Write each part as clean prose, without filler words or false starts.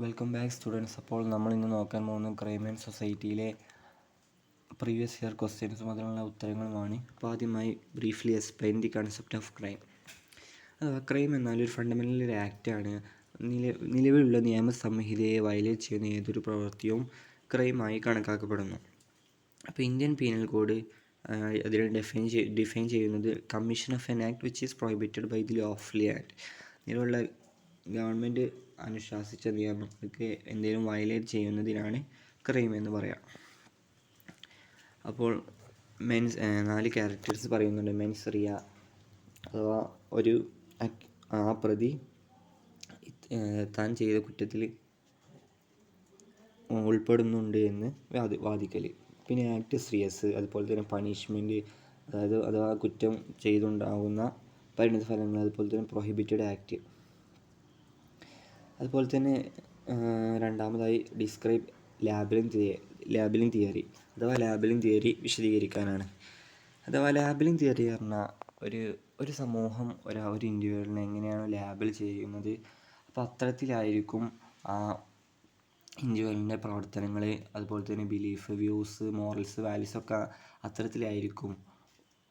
Welcome back students. അപ്പോൾ നമ്മൾ ഇന്ന് നോക്കാൻ പോകുന്നത് ക്രൈം ആൻഡ് സൊസൈറ്റിയിലെ പ്രീവിയസ് ഇയർ ക്വസ്റ്റ്യൻസും അതിനുള്ള ഉത്തരങ്ങളുമാണ്. അപ്പോൾ ആദ്യമായി briefly explain the concept of crime. Crime എന്നാൽ ഒരു ഫണ്ടമെൻ്റൽ ഒരു ആക്റ്റാണ്. നിലവിലുള്ള നിയമസംഹിതയെ വയലേറ്റ് ചെയ്യുന്ന ഏതൊരു പ്രവൃത്തിയും ക്രൈമായി കണക്കാക്കപ്പെടുന്നു. അപ്പോൾ ഇന്ത്യൻ പീനൽ കോഡ് അതിനെ ഡിഫൈൻ ചെയ്യുന്നത് commission of an act which is prohibited by the lawfully act. നിലവിലുള്ള ഗവൺമെൻറ് അനുശാസിച്ച നിയമങ്ങൾക്ക് എന്തെങ്കിലും വയലേറ്റ് ചെയ്യുന്നതിനാണ് ക്രൈം എന്ന് പറയാം. അപ്പോൾ നാല് ക്യാരക്ടേഴ്സ് പറയുന്നുണ്ട്. മെൻസ് റിയ അഥവാ ഒരു പ്രതി താൻ ചെയ്ത കുറ്റത്തിൽ ഉൾപ്പെടുന്നുണ്ട് എന്ന് വാദിക്കൽ. പിന്നെ ആക്ട് റിയസ്, അതുപോലെ തന്നെ പണിഷ്മെൻറ്റ്, അഥവാ കുറ്റം ചെയ്തുണ്ടാകുന്ന പരിണിതഫലങ്ങൾ, അതുപോലെ തന്നെ പ്രൊഹിബിറ്റഡ് ആക്ട്. അതുപോലെ തന്നെ രണ്ടാമതായി ഡിസ്ക്രൈബ് ലാബലിംഗ് തിയറി അഥവാ ലാബലിംഗ് തിയറി വിശദീകരിക്കാനാണ്. അഥവാ ലാബലിംഗ് തിയറി പറഞ്ഞാൽ ഒരു സമൂഹം ഒരു ഇൻഡിവിജ്വലിനെ എങ്ങനെയാണ് ലാബിൾ ചെയ്യുന്നത്, അപ്പോൾ അത്തരത്തിലായിരിക്കും ആ ഇൻഡിവിജ്വലിൻ്റെ പ്രവർത്തനങ്ങൾ, അതുപോലെ തന്നെ ബിലീഫ്, വ്യൂസ്, മോറൽസ്, വാല്യൂസൊക്കെ അത്തരത്തിലായിരിക്കും.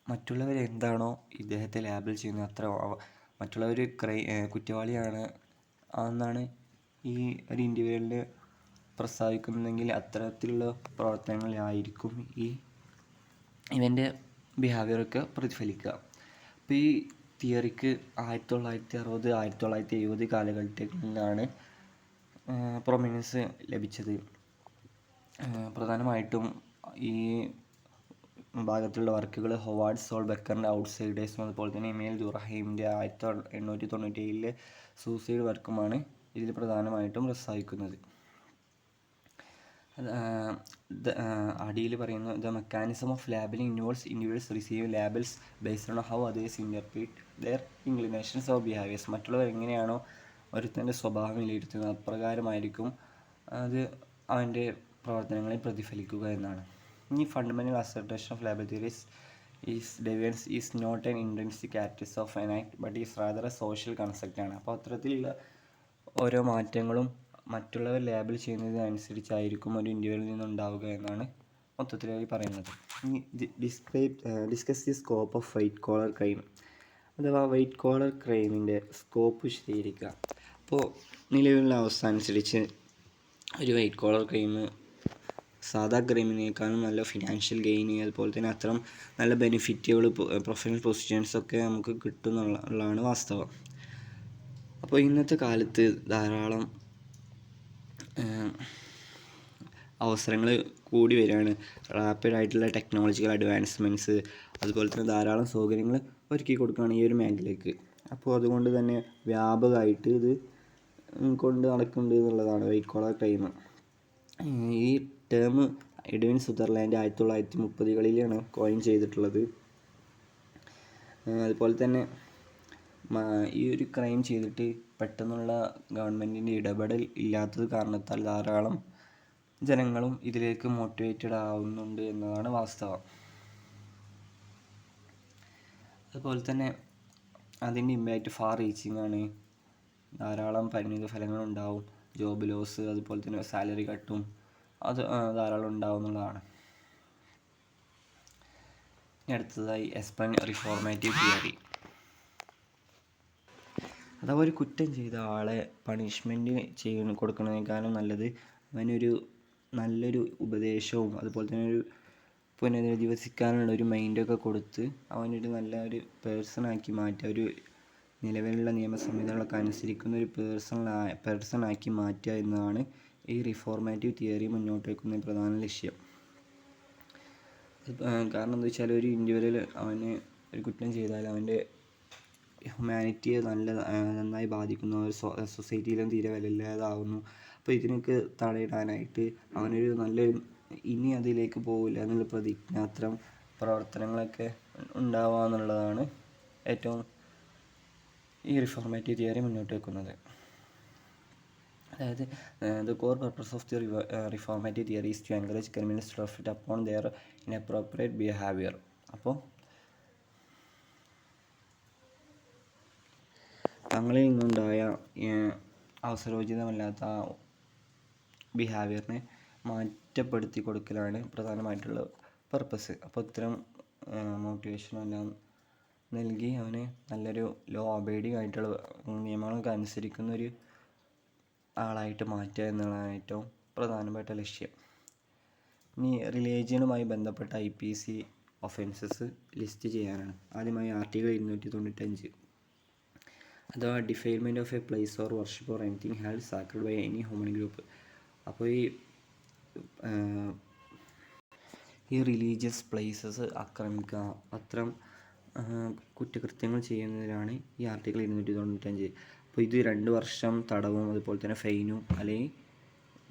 മറ്റുള്ളവരെന്താണോ ഇദ്ദേഹത്തെ ലാബിൾ ചെയ്യുന്നത് മറ്റുള്ളവർ കുറ്റവാളിയാണ് എന്നാണ് ഈ ഒരു ഇൻഡിവിജ്വലിനെ പ്രസ്താവിക്കുന്നതെങ്കിൽ അത്തരത്തിലുള്ള പ്രവർത്തനങ്ങളിലായിരിക്കും ഇവൻ്റെ ബിഹേവിയറൊക്കെ പ്രതിഫലിക്കുക. അപ്പോൾ ഈ തിയറിക്ക് 1960, 1970 കാലഘട്ടങ്ങളിലാണ് പ്രൊമിനൻസ് ലഭിച്ചത്. പ്രധാനമായിട്ടും ഈ ഭാഗത്തുള്ള വർക്കുകൾ ഹൊവാർഡ് സോൾ ബെക്കറിൻ്റെ ഔട്ട്സൈഡേഴ്സും, അതുപോലെ തന്നെ എമീൽ ദുർഖെയിമിൻ്റെ 1897 സൂസൈഡ് വർക്കുമാണ് ഇതിൽ പ്രധാനമായിട്ടും പ്രസ്താവിക്കുന്നത്. അടിയിൽ പറയുന്ന the mechanism of labelling involves individuals receive labels based on how others interpret their inclinations of behaviours. മറ്റുള്ളവർ എങ്ങനെയാണോ ഒരുത്തൻ്റെ സ്വഭാവം വിലയിരുത്തുന്നത് അപ്രകാരമായിരിക്കും അത് അവൻ്റെ പ്രവർത്തനങ്ങളിൽ പ്രതിഫലിക്കുക എന്നാണ്. ഈ fundamental assertation of label theories deviance is not an intrinsic characteristics of an act but is rather a social കൺസെപ്റ്റാണ്. അപ്പോൾ അത്തരത്തിലുള്ള ഓരോ മാറ്റങ്ങളും മറ്റുള്ളവർ ലേബിൾ ചെയ്യുന്നതിനനുസരിച്ചായിരിക്കും ഒരു ഇൻഡിവിജ്വലിൽ നിന്നുണ്ടാവുക എന്നാണ് മൊത്തത്തിലായി പറയുന്നത്. Discuss the scope of white collar crime അഥവാ വൈറ്റ് കോളർ ക്രൈമിൻ്റെ സ്കോപ്പ് വിശദീകരിക്കുക. അപ്പോൾ നിലവിലുള്ള അവസ്ഥ അനുസരിച്ച് ഒരു വൈറ്റ് കോളർ ക്രൈം സാധാ ക്രൈമിനേക്കാളും നല്ല ഫിനാൻഷ്യൽ ഗെയിൻ, അതുപോലെ തന്നെ അത്തരം നല്ല ബെനിഫിറ്റുകൾ, പ്രൊഫഷണൽ പൊസിഷൻസൊക്കെ നമുക്ക് കിട്ടും എന്നുള്ളതാണ് വാസ്തവം. അപ്പോൾ ഇന്നത്തെ കാലത്ത് ധാരാളം അവസരങ്ങൾ കൂടി വരികയാണ്. റാപ്പിഡായിട്ടുള്ള ടെക്നോളജിക്കൽ അഡ്വാൻസ്മെൻറ്റ്സ്, അതുപോലെ തന്നെ ധാരാളം സൗകര്യങ്ങൾ ഒരുക്കി കൊടുക്കുകയാണ് ഈ ഒരു മേഖലയ്ക്ക്. അപ്പോൾ അതുകൊണ്ട് തന്നെ വ്യാപകമായിട്ട് ഇത് കൊണ്ട് നടക്കുന്നുണ്ട് എന്നുള്ളതാണ് വൈറ്റ് കോളർ ക്രൈം. ഈ ടേം എഡ്വിൻ സുദർലാൻഡ് 1930-കളിലാണ് കോയിൻ ചെയ്തിട്ടുള്ളത്. അതുപോലെ തന്നെ ഈ ഒരു ക്രൈം ചെയ്തിട്ട് പെട്ടെന്നുള്ള ഗവൺമെൻറ്റിൻ്റെ ഇടപെടൽ ഇല്ലാത്തത് കാരണത്താൽ ധാരാളം ജനങ്ങളും ഇതിലേക്ക് മോട്ടിവേറ്റഡ് ആവുന്നുണ്ട് എന്നതാണ് വാസ്തവം. അതുപോലെ തന്നെ അതിൻ്റെ ഇമ്പാക്റ്റ് ഫാർ റീച്ചിങ് ആണ്. ധാരാളം പരിണിത ഫലങ്ങളുണ്ടാവും. ജോബ് ലോസ്, അതുപോലെ തന്നെ സാലറി കട്ടും അത് ധാരാളം ഉണ്ടാവുന്നതാണ്. ഇനി അടുത്തതായി എക്സ്പ്ലെയിൻ റിഫോർമേറ്റീവ് തിയറി. അഥവാ ഒരു കുറ്റം ചെയ്ത ആളെ പണിഷ്മെൻറ്റ് കൊടുക്കുന്നതിനേക്കാളും നല്ലത് നല്ലൊരു ഉപദേശവും, അതുപോലെ തന്നെ ഒരു പുനരധിവസിക്കാനുള്ള ഒരു മൈൻഡൊക്കെ കൊടുത്ത് അവനൊരു നല്ലൊരു പേഴ്സണാക്കി മാറ്റുക, ഒരു നിലവിലുള്ള നിയമസംഹിതകളൊക്കെ അനുസരിക്കുന്ന ഒരു പേഴ്സണാക്കി മാറ്റുക എന്നതാണ് ഈ റിഫോർമേറ്റീവ് തിയറി മുന്നോട്ട് വയ്ക്കുന്ന പ്രധാന ലക്ഷ്യം. കാരണം എന്താ വെച്ചാൽ ഒരു ഇൻഡിവിജ്വൽ അവന് ഒരു കുറ്റം ചെയ്താൽ അവൻ്റെ ഹ്യൂമാനിറ്റിയെ നന്നായി ബാധിക്കുന്നു, സൊസൈറ്റിയിലും തീരെ വിലയില്ലാതാവുന്നു. അപ്പോൾ ഇതിനൊക്കെ തടയിടാനായിട്ട് അവനൊരു ഇനി അതിലേക്ക് പോകില്ല എന്നുള്ള പ്രതിജ്ഞ, അത്തരം പ്രവർത്തനങ്ങളൊക്കെ ഉണ്ടാവുക എന്നുള്ളതാണ് ഏറ്റവും ഈ റിഫോർമേറ്റീവ് തിയറി മുന്നോട്ട് വയ്ക്കുന്നത്. അതായത് the core purpose of the reformative theory is to encourage criminals to reflect upon their inappropriate behaviour. അപ്പോൾ തങ്ങളിൽ നിന്നുണ്ടായ അവസരോചിതമല്ലാത്ത ബിഹേവിയറിനെ മാറ്റപ്പെടുത്തി കൊടുക്കലാണ് പ്രധാനമായിട്ടുള്ള പർപ്പസ്. അപ്പോൾ ഇത്തരം മോട്ടിവേഷനെല്ലാം നൽകി അവനെ നല്ലൊരു ലോ അബൈഡിങ് ആയിട്ടുള്ള നിയമങ്ങളൊക്കെ അനുസരിക്കുന്ന ഒരു ആളായിട്ട് മാറ്റുക എന്നുള്ളതാണ് ഏറ്റവും പ്രധാനപ്പെട്ട ലക്ഷ്യം. ഇനി റിലീജിയനുമായി ബന്ധപ്പെട്ട IPC ഒഫൻസസ് ലിസ്റ്റ് ചെയ്യാനാണ്. ആദ്യമായി ആർട്ടിക്കിൾ 295 അഥവാ defilement of a place or worship or anything held sacred by any human group. അപ്പോൾ ഈ റിലീജിയസ് പ്ലേസസ് ആക്രമിക്കുക, അത്തരം കുറ്റകൃത്യങ്ങൾ ചെയ്യുന്നതിലാണ് ഈ ആർട്ടിക്കിൾ 295. അപ്പോൾ ഇത് 2 വർഷം തടവും അതുപോലെ തന്നെ ഫൈനും അല്ലെങ്കിൽ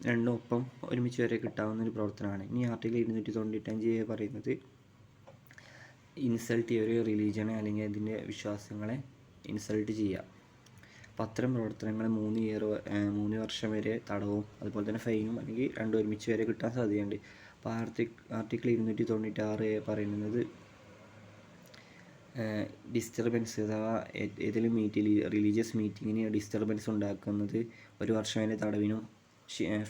രണ്ടും ഒപ്പം ഒരുമിച്ച് വരെ കിട്ടാവുന്ന ഒരു പ്രവർത്തനമാണ്. ഇനി ആർട്ടിക്കിൾ 295 പറയുന്നത് ഇൻസൾട്ട് ചെയ്യുക, ഒരു റിലീജിയനെ അല്ലെങ്കിൽ അതിൻ്റെ വിശ്വാസങ്ങളെ ഇൻസൾട്ട് ചെയ്യുക. അപ്പോൾ അത്തരം പ്രവർത്തനങ്ങൾ 3 വർഷം വരെ തടവും അതുപോലെ തന്നെ ഫൈനും അല്ലെങ്കിൽ രണ്ടും ഒരുമിച്ച് വരെ കിട്ടാൻ സാധ്യതയുണ്ട്. അപ്പോൾ ആർട്ടിക്കിൾ 296 പറയുന്നത് ഡിസ്റ്റർബൻസ് അഥവാ ഏതെങ്കിലും റിലീജിയസ് മീറ്റിങ്ങിന് ഡിസ്റ്റർബൻസ് ഉണ്ടാക്കുന്നത് 1 വർഷം വരെ തടവിനും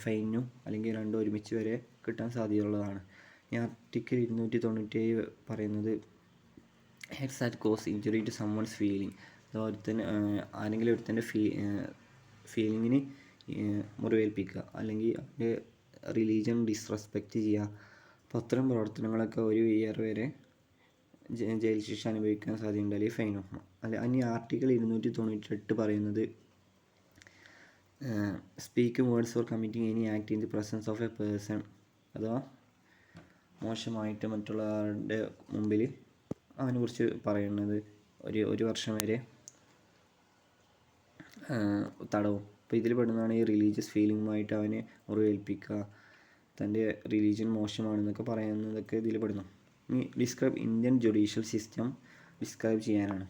ഫൈനും അല്ലെങ്കിൽ രണ്ടും ഒരുമിച്ച് വരെ കിട്ടാൻ സാധ്യതയുള്ളതാണ്. ഈ ആർട്ടിക്കിൾ 297 പറയുന്നത് acts that cause injury to someone's feeling, ആരെങ്കിലും ഒരുത്തൻ്റെ ഫീലിങ്ങിന് മുറിവേൽപ്പിക്കുക അല്ലെങ്കിൽ അവൻ്റെ റിലീജിയൻ ഡിസ്റെസ്പെക്റ്റ് ചെയ്യുക. അപ്പോൾ അത്തരം പ്രവർത്തനങ്ങളൊക്കെ 1 ഇയർ വരെ ജയിൽ ശിക്ഷ അനുഭവിക്കാൻ സാധ്യതയുണ്ട്, അല്ലെങ്കിൽ ഫൈനും. ഇനി ആർട്ടിക്കിൾ 298 പറയുന്നത് speak words or committing any act in the presence of a person, അഥവാ മോശമായിട്ട് മറ്റുള്ളവരുടെ മുമ്പിൽ അവനെ കുറിച്ച് പറയുന്നത് 1 വർഷം വരെ തടവും. അപ്പോൾ ഇതിൽ പെടുന്നതാണ് ഈ റിലീജിയസ് ഫീലിംഗുമായിട്ട് അവനെ മുറിവേൽപ്പിക്കുക, തൻ്റെ റിലീജിയൻ മോശമാണെന്നൊക്കെ പറയുന്നതൊക്കെ ഇതിൽ പെടുന്നു. ഇനി describe Indian judicial system describe ചെയ്യാനാണ്.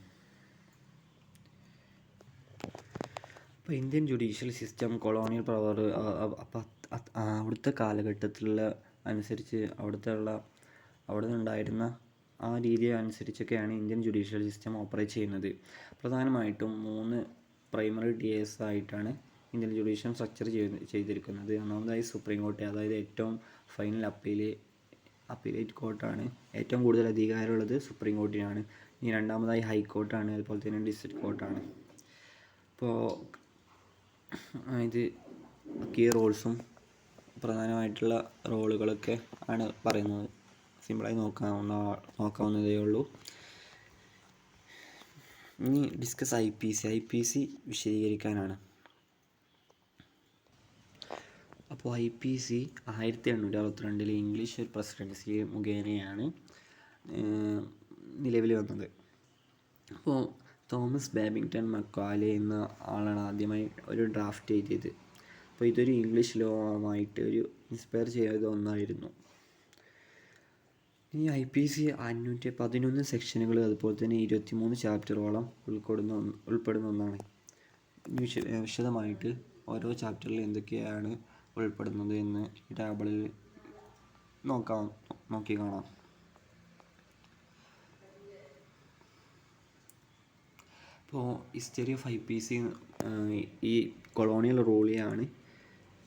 അപ്പോൾ Indian judicial system colonial power അവിടുത്തെ കാലഘട്ടത്തിലുള്ള അനുസരിച്ച് അവിടെ ഉണ്ടായിരുന്ന ആ രീതി അനുസരിച്ചൊക്കെയാണ് ഇന്ത്യൻ ജുഡീഷ്യൽ സിസ്റ്റം ഓപ്പറേറ്റ് ചെയ്യുന്നത്. പ്രധാനമായിട്ടും 3 പ്രൈമറി ടിയേഴ്സ് ആയിട്ടാണ് ഇന്ത്യൻ ജുഡീഷ്യൽ സ്ട്രക്ചർ ചെയ്തിരിക്കുന്നത്. ഒന്നാമതായി സുപ്രീം കോടതി, അതായത് ഏറ്റവും ഫൈനൽ അപ്പീലേറ്റ് കോർട്ടാണ്. ഏറ്റവും കൂടുതൽ അധികാരമുള്ളത് സുപ്രീം കോടതിയാണ്. ഇനി രണ്ടാമതായി ഹൈക്കോർട്ടാണ്, അതുപോലെ തന്നെ ഡിസ്ട്രിക്ട് കോർട്ടാണ്. അപ്പോൾ ഇത് കീ റോൾസും പ്രധാനമായിട്ടുള്ള റോളുകളൊക്കെ ആണ് പറയുന്നത്. സിമ്പിളായി നോക്കാവുന്നതേ ഉള്ളൂ. ഇനി ഡിസ്കസ് IPC വിശദീകരിക്കാനാണ്. അപ്പോൾ IPC 1862 ഇംഗ്ലീഷ് പ്രസിഡൻസി മുഖേനയാണ് നിലവിൽ വന്നത്. അപ്പോൾ തോമസ് ബാബിങ്ടൺ മക്കാലെ എന്ന ആളാണ് ആദ്യമായി ഒരു ഡ്രാഫ്റ്റ് എഴുതിയത്. അപ്പോൾ ഇതൊരു ഇംഗ്ലീഷ് ലോ ആയിട്ട് ഒരു ഇൻസ്പയർ ചെയ്ത ഒന്നായിരുന്നു. ഈ IPC 511 സെക്ഷനുകൾ അതുപോലെ തന്നെ 23 ചാപ്റ്ററുകളും ഉൾപ്പെടുന്ന ഒന്നാണ്. വിശദമായിട്ട് ഓരോ ചാപ്റ്ററിൽ എന്തൊക്കെയാണ് ഉൾപ്പെടുന്നത് എന്ന് ഈ ടേബിളിൽ നോക്കി കാണാം. ഇപ്പോൾ ഹിസ്റ്ററി ഓഫ് IPC ഈ കൊളോണിയൽ റൂളിയാണ്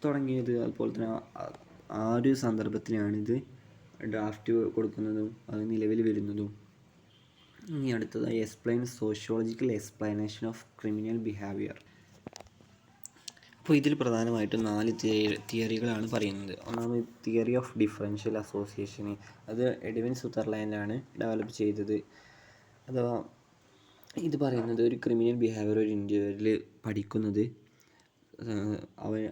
തുടങ്ങിയത്. അതുപോലെ തന്നെ ആ ഒരു സന്ദർഭത്തിലാണിത് ഡ്രാഫ്റ്റ് കൊടുക്കുന്നതും അത് നിലവിൽ വരുന്നതും. ഇനി അടുത്തതായി explain sociological explanation of criminal behaviour. അപ്പോൾ ഇതിൽ പ്രധാനമായിട്ടും 4 തിയറികളാണ് പറയുന്നത്. ഒന്നാമത് തിയറി ഓഫ് ഡിഫറൻഷ്യൽ അസോസിയേഷൻ, അത് എഡ്വിൻ സുതർലാൻഡാണ് ഡെവലപ്പ് ചെയ്തത്. അഥവാ ഇത് പറയുന്നത് ഒരു ക്രിമിനൽ ബിഹേവിയർ ഒരു ഇൻഡിവിജ്വൽ പഠിക്കുന്നത്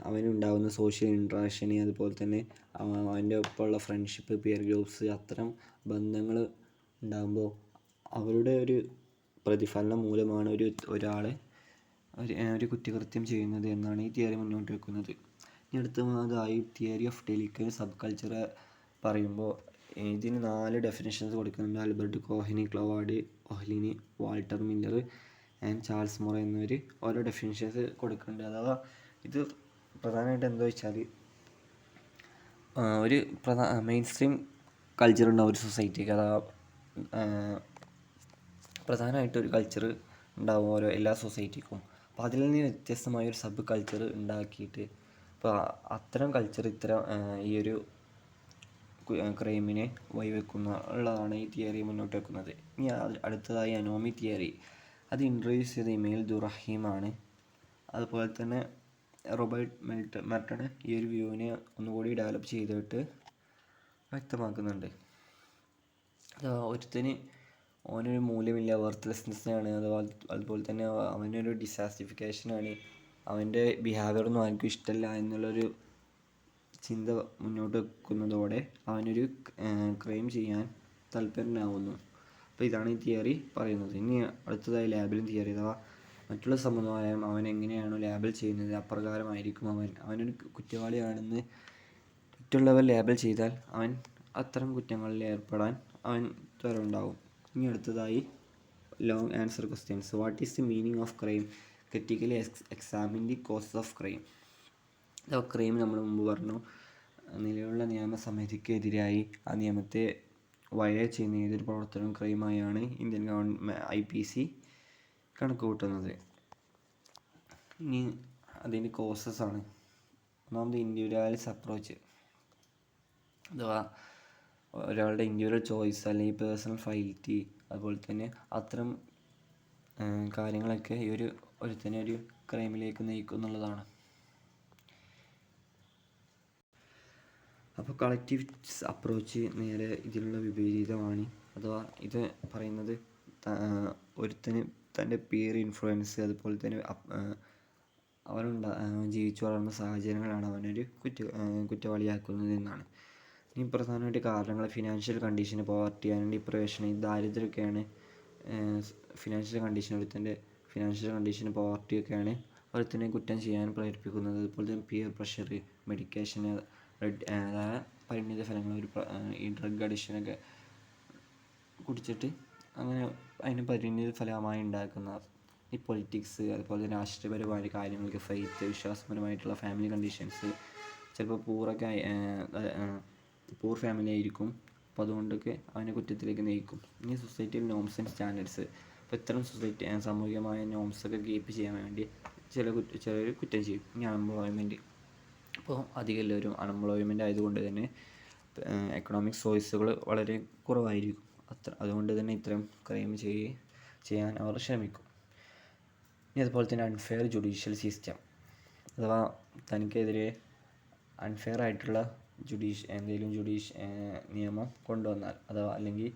അവനുണ്ടാകുന്ന സോഷ്യൽ ഇൻട്രാക്ഷന്, അതുപോലെ തന്നെ അവൻ്റെ ഒപ്പമുള്ള ഫ്രണ്ട്ഷിപ്പ്, പിയർ ഗ്രൂപ്പ്സ്, അത്തരം ബന്ധങ്ങൾ ഉണ്ടാകുമ്പോൾ അവരുടെ ഒരു പ്രതിഫലനം മൂലമാണ് ഒരാൾ ഒരു കുറ്റകൃത്യം ചെയ്യുന്നത് എന്നാണ് ഈ തിയറി മുന്നോട്ട് വെക്കുന്നത്. ഇനി അടുത്തതായി theory of delinquent subculture പറയുമ്പോൾ ഇതിന് 4 ഡെഫിനേഷൻസ് കൊടുക്കുന്നുണ്ട്. Albert Cohen, Cloward Ohlin, Walter Miller and Charles Moore എന്നിവർ ഓരോ ഡെഫിനേഷൻസ് കൊടുക്കുന്നുണ്ട്. അഥവാ ഇത് പ്രധാനമായിട്ട് എന്താ വെച്ചാൽ ഒരു മെയിൻ സ്ട്രീം കൾച്ചർ ഉണ്ടാവും ഒരു സൊസൈറ്റിക്ക്. അഥവാ പ്രധാനമായിട്ടൊരു കൾച്ചർ ഉണ്ടാവും എല്ലാ സൊസൈറ്റിക്കും. അപ്പോൾ അതിൽ നിന്ന് വ്യത്യസ്തമായൊരു സബ് കൾച്ചർ ഉണ്ടാക്കിയിട്ട് അപ്പോൾ അത്തരം കൾച്ചർ ഈ ഒരു ക്രൈമിനെ ഉള്ളതാണ് ഈ തിയറി മുന്നോട്ട് വെക്കുന്നത്. ഇനി അടുത്തതായി അനോമി തിയറി. അത് ഇൻട്രൊഡ്യൂസ് ചെയ്ത ഇമെയിൽ ദുറഹീമാണ്. അതുപോലെ തന്നെ റോബർട്ട് മെർട്ടൺ ഈ ഒരു വ്യൂവിനെ ഒന്നുകൂടി ഡെവലപ്പ് ചെയ്തിട്ട് വ്യക്തമാക്കുന്നുണ്ട്. ഒരുത്തന് അവനൊരു മൂല്യമില്ല, വർത്ത്ലെസ്നെസ്സാണ്, അതുപോലെ തന്നെ അവനൊരു ഡിസാസ്റ്റിഫിക്കേഷനാണ്, അവൻ്റെ ബിഹേവിയറൊന്നും ആർക്കും ഇഷ്ടമല്ല എന്നുള്ളൊരു ചിന്ത മുന്നോട്ട് വെക്കുന്നതോടെ അവനൊരു ക്രൈം ചെയ്യാൻ താല്പര്യനാവുന്നു. അപ്പോൾ ഇതാണ് ഈ തിയറി പറയുന്നത്. ഇനി അടുത്തതായി ലേബലിംഗ് തിയറി, അഥവാ മറ്റുള്ള സമുദായം അവൻ എങ്ങനെയാണോ ലേബൽ ചെയ്യുന്നത് അപ്രകാരമായിരിക്കും അവനൊരു കുറ്റവാളിയാണെന്ന് മറ്റുള്ളവർ ലേബൽ ചെയ്താൽ അവൻ അത്തരം കുറ്റങ്ങളിൽ ഏർപ്പെടാൻ അവൻ ത്വരയുണ്ടാവും. ഇനി അടുത്തതായി long answer questions. What is the meaning of crime? Critically examine the causes of crime. Crime നമ്മൾ മുമ്പ് പറഞ്ഞു, നിലവിലുള്ള നിയമസംഹിതയ്ക്കെതിരായി ആ നിയമത്തെ വയലേറ്റ് ചെയ്യുന്ന ഏതൊരു പ്രവർത്തനവും ക്രൈമായാണ് ഇന്ത്യൻ IPC കണക്ക് കൂട്ടുന്നത്. ഇനി അതിൻ്റെ കോസസ് ആണ്. ഒന്നാമത് ഇൻഡിവിജ്വൽസ് അപ്രോച്ച്, അഥവാ ഒരാളുടെ ഇൻഡിവിജ്വൽ ചോയ്സ് അല്ലെങ്കിൽ പേഴ്സണൽ ഫൈലിറ്റി, അതുപോലെ തന്നെ അത്തരം കാര്യങ്ങളൊക്കെ ഒരുത്തനെ ഒരു ക്രൈമിലേക്ക് നയിക്കും എന്നുള്ളതാണ്. അപ്പോൾ കളക്റ്റീവ് അപ്രോച്ച് നേരെ ഇതിനുള്ള വിപരീതമാണ്. അഥവാ ഇത് പറയുന്നത് ഒരുത്തന് തൻ്റെ പിയർ ഇൻഫ്ലുവൻസ്, അതുപോലെ തന്നെ ജീവിച്ചു വളർന്ന സാഹചര്യങ്ങളാണ് അവനൊരു കുറ്റവാളിയാക്കുന്നത് എന്നാണ്. ഇനി പ്രധാനമായിട്ട് കാരണങ്ങൾ financial condition, poverty and deprivation. ഈ ദാരിദ്ര്യമൊക്കെയാണ് ഫിനാൻഷ്യൽ കണ്ടീഷൻ, പോവർട്ടിയൊക്കെയാണ് ഒരുത്തനെ കുറ്റം ചെയ്യാൻ പ്രേരിപ്പിക്കുന്നത്. അതുപോലെ തന്നെ പിയർ പ്രഷർ, മെഡിക്കേഷൻ, പരിണിത ഫലങ്ങൾ, ഈ ഡ്രഗ് അഡിക്ഷനൊക്കെ കുടിച്ചിട്ട് അങ്ങനെ അതിന് പരിണിത ഫലമായി ഉണ്ടാക്കുന്ന ഈ പൊളിറ്റിക്സ്, അതുപോലെ തന്നെ രാഷ്ട്രീയപരമായ കാര്യങ്ങൾക്ക്, ഫെയ്ത്ത്, വിശ്വാസപരമായിട്ടുള്ള ഫാമിലി കണ്ടീഷൻസ്. ചിലപ്പോൾ പൂർ ഫാമിലി ആയിരിക്കും, അപ്പോൾ അതുകൊണ്ടൊക്കെ അവനെ കുറ്റത്തിലേക്ക് നയിക്കും. ഇനി സൊസൈറ്റിയിൽ നോംസ് ആൻഡ് സ്റ്റാൻഡേർഡ്സ്. അപ്പോൾ ഇത്തരം സാമൂഹികമായ നോംസൊക്കെ കീപ്പ് ചെയ്യാൻ വേണ്ടി ചിലർ കുറ്റം ചെയ്യും. ഇനി അൺഎംപ്ലോയ്മെൻറ്റ്. അപ്പോൾ അധികം എല്ലാവരും അൺഎംപ്ലോയ്മെൻ്റ് ആയതുകൊണ്ട് തന്നെ എക്കണോമിക് സോഴ്സുകൾ വളരെ കുറവായിരിക്കും. അതുകൊണ്ട് തന്നെ ഇത്തരം ക്രൈം ചെയ്യാൻ അവർ ശ്രമിക്കും. ഇനി അതുപോലെ തന്നെ അൺഫെയർ ജുഡീഷ്യൽ സിസ്റ്റം, അഥവാ തനിക്കെതിരെ അൺഫെയർ ആയിട്ടുള്ള നിയമം കൊണ്ടുവന്നാൽ, അഥവാ അല്ലെങ്കിൽ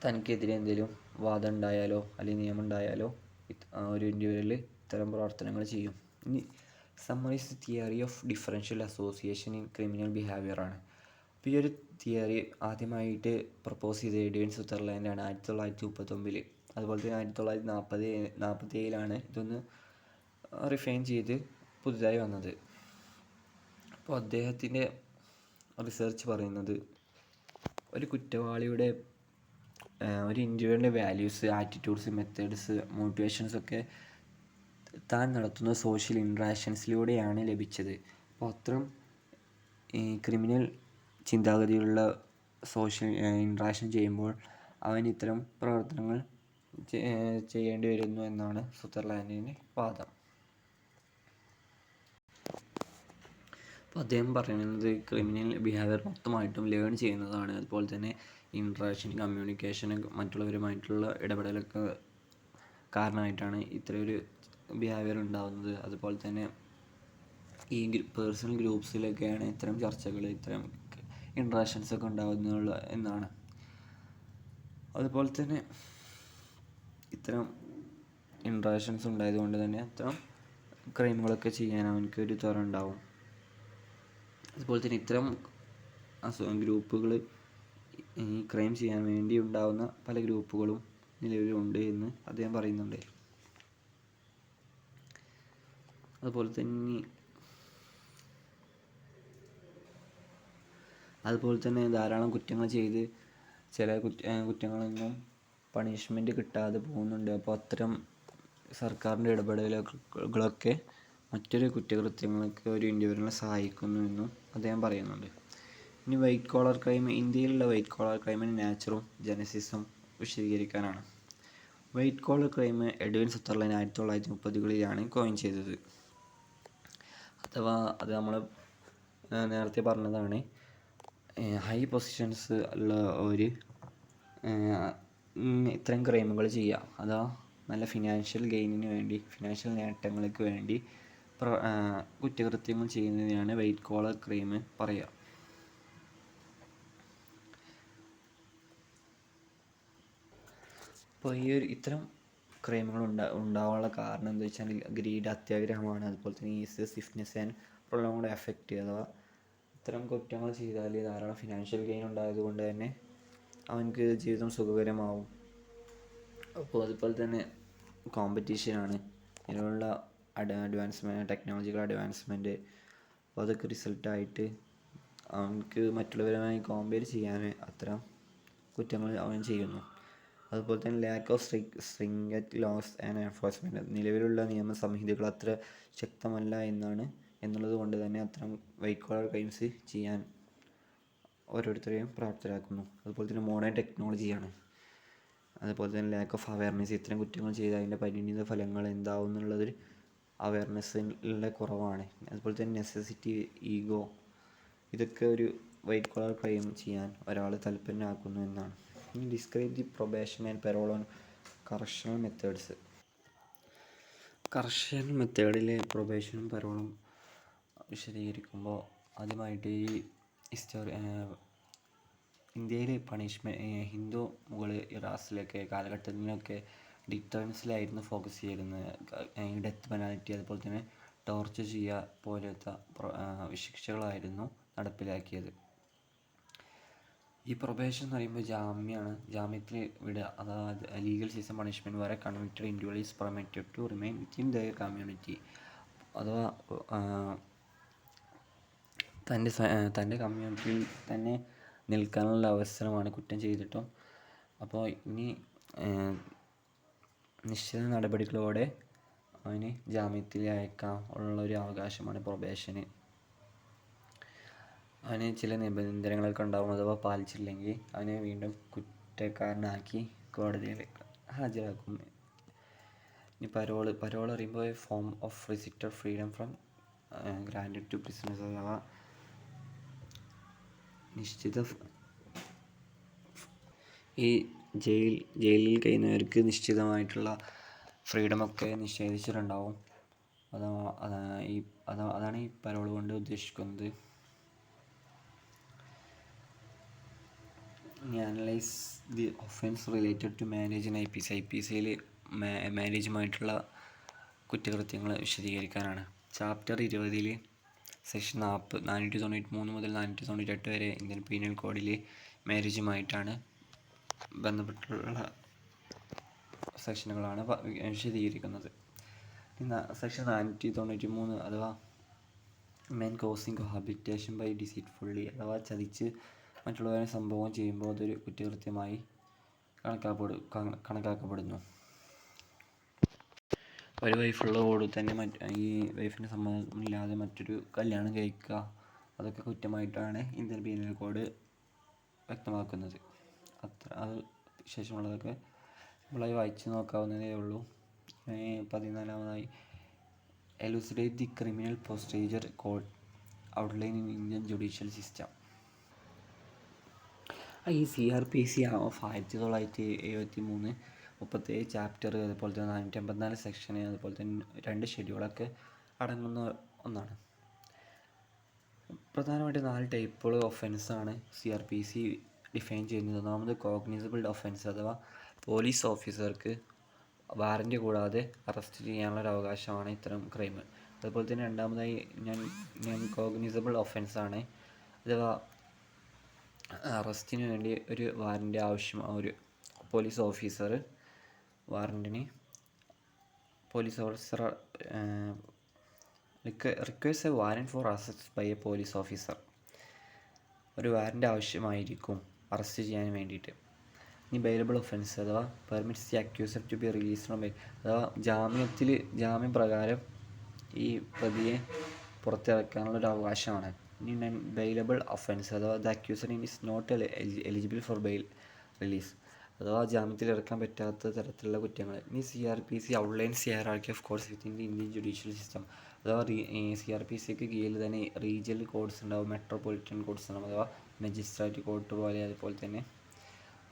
തനിക്കെതിരെ എന്തെങ്കിലും വാദം ഉണ്ടായാലോ അല്ലെങ്കിൽ നിയമം ഉണ്ടായാലോ ഒരു ഇൻഡിവിജ്വൽ ഇത്തരം പ്രവർത്തനങ്ങൾ ചെയ്യും. ഇനി summarise the theory of differential association in criminal behaviour ആണ്. അപ്പോൾ ഈ ഒരു തിയറി ആദ്യമായിട്ട് പ്രപ്പോസ് ചെയ്ത എഡ്വിൻ സദർലാൻഡാണ് 1939. അതുപോലെ തന്നെ 1947 ഇതൊന്ന് റിഫൈൻ ചെയ്ത് പുതുതായി വന്നത്. അപ്പോൾ അദ്ദേഹത്തിൻ്റെ റിസർച്ച് പറയുന്നത് ഒരു കുറ്റവാളിയുടെ ഒരു ഇൻഡിവിജ്വലിൻ്റെ വാല്യൂസ്, ആറ്റിറ്റ്യൂഡ്സ്, മെത്തേഡ്സ്, മോട്ടിവേഷൻസൊക്കെ താൻ നടത്തുന്ന സോഷ്യൽ ഇൻട്രാക്ഷൻസിലൂടെയാണ് ലഭിച്ചത്. അപ്പോൾ അത്തരം ക്രിമിനൽ ചിന്താഗതിയുള്ള സോഷ്യൽ ഇൻട്രാക്ഷൻ ചെയ്യുമ്പോൾ അവൻ ഇത്തരം പ്രവർത്തനങ്ങൾ ചെയ്യേണ്ടി വരുന്നു എന്നാണ് സദർലാൻഡിൻ്റെ വാദം. അപ്പോൾ അദ്ദേഹം പറയുന്നത് ക്രിമിനൽ ബിഹേവിയർ മൊത്തമായിട്ടും ലേൺ ചെയ്യുന്നതാണ്. അതുപോലെ തന്നെ ഇൻട്രാക്ഷൻ, കമ്മ്യൂണിക്കേഷൻ, മറ്റുള്ളവരുമായിട്ടുള്ള ഇടപെടലൊക്കെ കാരണമായിട്ടാണ് ഇത്തരമൊരു ബിഹേവിയർ ഉണ്ടാകുന്നത്. അതുപോലെ തന്നെ ഈ പേഴ്സണൽ ഗ്രൂപ്പ്സിലൊക്കെയാണ് ഇത്തരം ചർച്ചകൾ, ഇത്തരം ഇൻട്രാക്ഷൻസൊക്കെ ഉണ്ടാകുന്നത് എന്നാണ്. അതുപോലെ തന്നെ ഇത്തരം ഇൻട്രാക്ഷൻസ് ഉണ്ടായതുകൊണ്ട് തന്നെ അത്തരം ക്രൈമുകളൊക്കെ ചെയ്യാൻ അവനക്ക് ഒരു ത്വര ഉണ്ടാവും. അതുപോലെ തന്നെ ഇത്തരം ഗ്രൂപ്പുകൾ ഈ ക്രൈം ചെയ്യാൻ വേണ്ടി ഉണ്ടാകുന്ന പല ഗ്രൂപ്പുകളും നിലവിലുണ്ട് എന്ന് അദ്ദേഹം പറയുന്നുണ്ട്. അതുപോലെ തന്നെ ധാരാളം കുറ്റങ്ങൾ ചെയ്ത് ചില കുറ്റങ്ങളൊന്നും പണിഷ്മെൻറ്റ് കിട്ടാതെ പോകുന്നുണ്ട്. അപ്പോൾ അത്തരം സർക്കാരിൻ്റെ ഇടപെടലുകളൊക്കെ മറ്റൊരു കുറ്റകൃത്യങ്ങൾക്ക് ഒരു ഇൻഡിവിജ്വലിനെ സഹായിക്കുന്നു എന്നും അദ്ദേഹം പറയുന്നുണ്ട്. ഇനി വൈറ്റ് കോളർ ക്രൈം. ഇന്ത്യയിലുള്ള വൈറ്റ് കോളർ ക്രൈമിൻ്റെ നാച്ചറും ജനസിസും വിശദീകരിക്കാനാണ്. White collar crime Edwin Sutherland 1930-കളിലാണ് കോയിൻ ചെയ്തത്. അഥവാ അത് നമ്മൾ നേരത്തെ പറഞ്ഞതാണ്. ഹൈ പൊസിഷൻസ് ഉള്ള ഒരു ഇത്തരം ക്രൈമുകൾ ചെയ്യുക, അതാ നല്ല ഫിനാൻഷ്യൽ ഗെയിനിന് വേണ്ടി, ഫിനാൻഷ്യൽ നേട്ടങ്ങൾക്ക് വേണ്ടി കുറ്റകൃത്യങ്ങൾ ചെയ്യുന്നതിനാണ് വൈറ്റ് കോളർ ക്രൈം പറയുക. അപ്പോൾ ഈ ഇത്തരം ക്രൈമുകൾ ഉണ്ടാവാനുള്ള കാരണം എന്താ വെച്ചാൽ ഗ്രീഡ്, അത്യാഗ്രഹമാണ്. അതുപോലെ തന്നെ ഈസ്, സ്വിഫ്റ്റ്നെസ് ആൻഡ് പ്രൊലോങ്ഡ് എഫക്റ്റ്. അഥവാ ഇത്തരം കുറ്റങ്ങൾ ചെയ്താൽ ധാരാളം ഫിനാൻഷ്യൽ ഗെയിൻ ഉണ്ടായതുകൊണ്ട് തന്നെ അവനക്ക് ജീവിതം സുഖകരമാവും. അപ്പോൾ അതുപോലെ തന്നെ കോമ്പറ്റീഷനാണ്, ഇതിനുള്ള അഡ്വാൻസ്മെൻറ്റ്, ടെക്നോളജിക്കൽ അഡ്വാൻസ്മെൻറ്റ്. അപ്പോൾ അതൊക്കെ റിസൾട്ടായിട്ട് അവനക്ക് മറ്റുള്ളവരുമായി കോമ്പയർ ചെയ്യാൻ അത്തരം കുറ്റങ്ങൾ അവൻ ചെയ്യുന്നു. അതുപോലെ തന്നെ lack of stringent laws and enforcement. നിലവിലുള്ള നിയമസംഹിതകൾ അത്ര ശക്തമല്ല എന്നുള്ളത് കൊണ്ട് തന്നെ അത്തരം വൈറ്റ് കോളർ ക്രൈംസ് ചെയ്യാൻ ഓരോരുത്തരെയും പ്രാപ്തരാക്കുന്നു. അതുപോലെ തന്നെ മോഡേൺ ടെക്നോളജിയാണ്. അതുപോലെ തന്നെ ലാക്ക് ഓഫ് അവയർനെസ്. ഇത്തരം കുറ്റങ്ങൾ ചെയ്ത് അതിൻ്റെ പരിണിത ഫലങ്ങൾ എന്താവും എന്നുള്ളതൊരു അവയർനെസ്സിൻ്റെ കുറവാണ്. അതുപോലെ തന്നെ നെസസിറ്റി, ഈഗോ, ഇതൊക്കെ ഒരു വൈറ്റ് കോളർ ക്രൈം ചെയ്യാൻ ഒരാൾ താല്പര്യനാക്കുന്നു എന്നാണ്. ഇനി describe the probation and parole on correctional methods. Correctional മെത്തേഡിലെ പ്രൊബേഷനും പെറോളും വിശദീകരിക്കുമ്പോൾ ആദ്യമായിട്ട് ഈ ഇന്ത്യയിൽ ഹിന്ദു മുഗൾ ഇറാസിലൊക്കെ കാലഘട്ടത്തിലൊക്കെ ഡിറ്ററൻസിലായിരുന്നു ഫോക്കസ് ചെയ്തിരുന്നത്. ഡെത്ത് പെനാൽറ്റി, അതുപോലെ തന്നെ ടോർച്ചർ ചെയ്യുക പോലത്തെ ശിക്ഷകളായിരുന്നു നടപ്പിലാക്കിയത്. ഈ പ്രൊബേഷൻ എന്ന് പറയുമ്പോൾ ജാമ്യത്തിൽ വിടുക, അതായത് ലീഗൽ സീസൺ പണിഷ്മെൻറ്റ് വരെ convicted individual is permitted to remain within their community. അഥവാ തൻ്റെ കമ്മ്യൂണിറ്റിയിൽ തന്നെ നിൽക്കാനുള്ള അവസരമാണ് കുറ്റം ചെയ്തിട്ടും. അപ്പോൾ ഇനി നിശ്ചിത നടപടികളോടെ അവന് ജാമ്യത്തിൽ അയക്കാം ഉള്ളൊരു അവകാശമാണ് പ്രൊബേഷന്. അവന് ചില നിബന്ധനകളൊക്കെ ഉണ്ടാകും. അഥവാ പാലിച്ചില്ലെങ്കിൽ അവനെ വീണ്ടും കുറ്റക്കാരനാക്കി കോടതിയിൽ ഹാജരാക്കും. ഇനി പരോൾ പറയുമ്പോൾ form of restricted freedom from granted to prisoners. അഥവാ ഈ ജയിലിൽ കഴിയുന്നവർക്ക് നിശ്ചിതമായിട്ടുള്ള ഫ്രീഡമൊക്കെ നിഷേധിച്ചിട്ടുണ്ടാവും. അതാണ് ഈ പരോൾ കൊണ്ട് ഉദ്ദേശിക്കുന്നത്. Analyse the offence related to marriage in IPC. IPCയിൽ മാരേജുമായിട്ടുള്ള കുറ്റകൃത്യങ്ങൾ വിശദീകരിക്കാനാണ്. ചാപ്റ്റർ 20 സെക്ഷൻ 493 മുതൽ 498 വരെ ഇന്ത്യൻ പീനൽ കോഡിൽ മാരേജുമായിട്ടാണ് ബന്ധപ്പെട്ടുള്ള സെക്ഷനുകളാണ് വിശദീകരിക്കുന്നത്. സെക്ഷൻ 493 അഥവാ മെൻ കോസിങ് കോഹാബിറ്റേഷൻ ബൈ ഡിസീറ്റ്ഫുള്ളി, അഥവാ ചതിച്ച് മറ്റുള്ളവരെ സംഭവം ചെയ്യുമ്പോൾ അതൊരു കുറ്റകൃത്യമായി കണക്കാക്കപ്പെടുന്നു. ഒരു വൈഫുള്ളതോട് തന്നെ ഈ വൈഫിൻ്റെ സമ്മതമില്ലാതെ മറ്റൊരു കല്യാണം കഴിക്കുക, അതൊക്കെ കുറ്റമായിട്ടാണ് ഇന്ത്യൻ പീനൽ കോഡ് വ്യക്തമാക്കുന്നത്. അത് ശേഷമുള്ളതൊക്കെ നമ്മളായി വായിച്ച് നോക്കാവുന്നതേ ഉള്ളൂ. 14-ാമതായി elucidate the criminal procedure code outline in Indian judicial system. ഈ CRPC ഓഫ് 1973 37 ചാപ്റ്റർ, അതുപോലെ തന്നെ 454 സെക്ഷന്, അതുപോലെ തന്നെ 2 ഷെഡ്യൂളൊക്കെ അടങ്ങുന്ന ഒന്നാണ്. പ്രധാനമായിട്ട് 4 ടൈപ്പുകൾ ഒഫൻസാണ് CRPC ഡിഫൈൻ ചെയ്യുന്നത്. ഒന്നാമത് കോഗ്നിസബിൾ ഒഫൻസ്, അഥവാ പോലീസ് ഓഫീസർക്ക് വാറൻറ്റ് കൂടാതെ അറസ്റ്റ് ചെയ്യാനുള്ളൊരു അവകാശമാണ് ഇത്തരം ക്രൈം. അതുപോലെ തന്നെ രണ്ടാമതായി ഞാൻ കോഗ്നിസബിൾ ഒഫൻസാണ്, അഥവാ അറസ്റ്റിന് വേണ്ടി ഒരു വാറൻറ്റ് ഒരു police officer requires a warrant for arrest by a police officer. ഒരു വാറൻറ്റ് ആവശ്യമായിരിക്കും അറസ്റ്റ് ചെയ്യാൻ വേണ്ടിയിട്ട്. ഇനി ബെയിലബിൾ ഒഫൻസ്, അഥവാ permits the accused to be released from bail, അഥവാ ജാമ്യപ്രകാരം ഈ പ്രതിയെ പുറത്തിറക്കാനുള്ളൊരു അവകാശമാണ്. ഇനി നോൺ ബെയിലബിൾ ഒഫൻസ്, അഥവാ the accused is not eligible for bail release, അഥവാ ജാമ്യത്തിൽ ഇറക്കാൻ പറ്റാത്ത തരത്തിലുള്ള കുറ്റങ്ങൾ. ഇനി CRPC outlines hierarchy of courts within the Indian judicial system. അഥവാ CRPCക്ക് കീഴിൽ തന്നെ റീജിയണൽ കോഡ്സ് ഉണ്ടാവും, മെട്രോപൊളിറ്റൻ കോഡ്സ് ഉണ്ടാവും, അഥവാ മജിസ്ട്രേറ്റ് കോർട്ട് പോലെ അതുപോലെ തന്നെ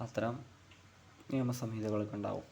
അത്തരം നിയമസംഹിതകളൊക്കെ ഉണ്ടാവും.